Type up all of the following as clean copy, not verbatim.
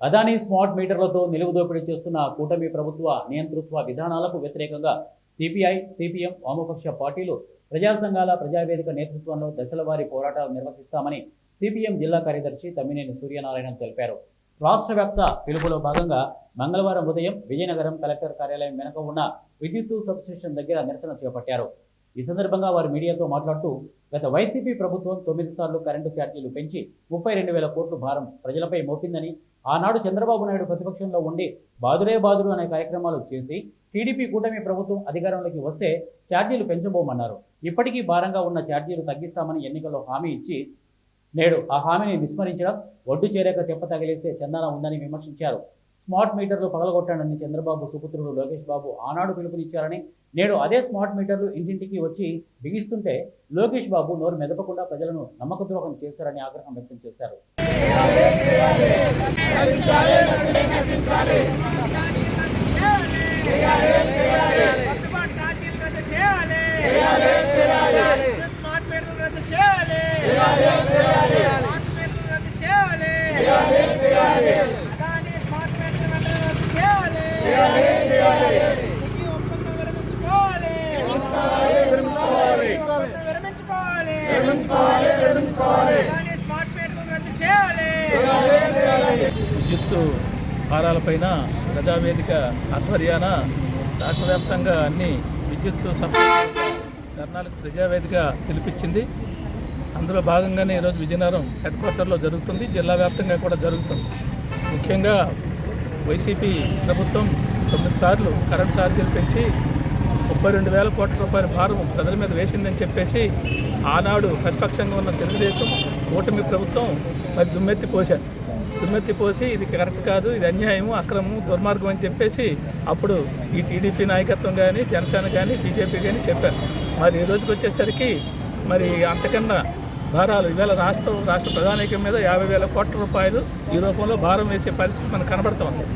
Adani smart మీటర్లతో నిలువు దోపిడీ చేస్తున్న కూటమి ప్రభుత్వ నియంతృత్వ విధానాలకు వ్యతిరేకంగా సిపిఐ, సిపిఎం వామపక్ష పార్టీలు ప్రజా సంఘాల ప్రజావేదిక నేతృత్వంలో దశలవారీ పోరాటాలు నిర్వహిస్తామని సిపిఎం జిల్లా కార్యదర్శి తమ్మినేని సూర్యనారాయణ తెలిపారు. రాష్ట్ర వ్యాప్త పిలుపులో భాగంగా మంగళవారం ఉదయం విజయనగరం కలెక్టర్ కార్యాలయం వెనుక ఉన్న విద్యుత్ సబ్స్టేషన్ దగ్గర నిరసన చేపట్టారు. ఈ సందర్భంగా వారు మీడియాతో మాట్లాడుతూ గత వైసీపీ ప్రభుత్వం 9 సార్లు కరెంటు ఛార్జీలు పెంచి 32,000 కోట్ల భారం ప్రజలపై మోపిందని, ఆనాడు చంద్రబాబు నాయుడు ప్రతిపక్షంలో ఉండి బాదురే బాదురు అనే కార్యక్రమాలు చేసి టీడీపీ కూటమి ప్రభుత్వం అధికారంలోకి వస్తే ఛార్జీలు పెంచబోమన్నారు. ఇప్పటికీ భారంగా ఉన్న ఛార్జీలు తగ్గిస్తామని ఎన్నికల్లో హామీ ఇచ్చి నేడు ఆ హామీని విస్మరించడం, ఒడ్డు చేరాక తెప్ప తగిలేసే చందన ఉందని విమర్శించారు. స్మార్ట్ మీటర్లు పగలగొట్టాడని చంద్రబాబు సుపుత్రుడు లోకేష్ బాబు ఆనాడు పిలుపునిచ్చారని, నేడు అదే స్మార్ట్ మీటర్లు ఇంటింటికి వచ్చి బిగిస్తుంటే లోకేష్ బాబు నోరు మెదపకుండా ప్రజలను నమ్మకద్రోహం చేశారని ఆగ్రహం వ్యక్తం చేశారు. విద్యుత్తు భారాలపైన ప్రజావేదిక ఆధ్వర్యాన రాష్ట్ర వ్యాప్తంగా అన్ని విద్యుత్తు ధర్నాలకు ప్రజావేదిక పిలిపించింది. అందులో భాగంగానే ఈరోజు విజయనగరం హెడ్ క్వార్టర్లో జరుగుతుంది, జిల్లా వ్యాప్తంగా కూడా జరుగుతుంది. ముఖ్యంగా వైసీపీ ప్రభుత్వం 9 సార్లు కరెంట్ ఛార్జీలు పెంచి 32,000 కోట్ల రూపాయల భారం ప్రజల మీద వేసిందని చెప్పేసి ఆనాడు ప్రతిపక్షంగా ఉన్న తెలుగుదేశం కూటమి ప్రభుత్వం మరి దుమ్మెత్తి పోసి ఇది కరెక్ట్ కాదు, ఇది అన్యాయము, అక్రమము, దుర్మార్గం అని చెప్పేసి అప్పుడు ఈ టీడీపీ నాయకత్వం కానీ, జనసేన కానీ, బీజేపీ కానీ చెప్పారు. మరి ఈ రోజుకి వచ్చేసరికి మరి అంతకన్నా భారాలు ఇవాళ రాష్ట్ర ప్రధానికం మీద 50,000 కోట్ల రూపాయలు ఈ రూపంలో భారం వేసే పరిస్థితి మనకు కనబడుతోంది.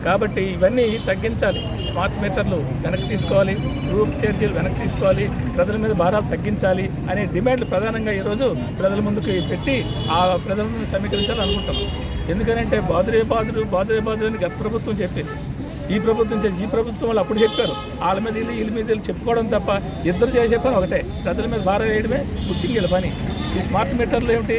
కాబట్టి ఇవన్నీ తగ్గించాలి. స్మార్ట్ మీటర్లు వెనక్కి తీసుకోవాలి, గ్రూప్ ఛార్జీలు వెనక్కి తీసుకోవాలి, ప్రజల మీద భారాలు తగ్గించాలి అనే డిమాండ్లు ప్రధానంగా ఈరోజు ప్రజల ముందుకు పెట్టి ఆ ప్రజలను సమీకరించాలని అనుకుంటాం. ఎందుకంటే బాదురే బాదురు అని గత ప్రభుత్వం చెప్పింది. ఈ ప్రభుత్వం వాళ్ళు అప్పుడు చెప్పారు, వాళ్ళ మీద వీళ్ళ మీద చెప్పుకోవడం తప్ప ఇద్దరు చేసే పని ఒకటే, ప్రజల మీద భారం వేయడమే ముఖ్యంగా పని. ఈ స్మార్ట్ మీటర్లు ఏమిటి?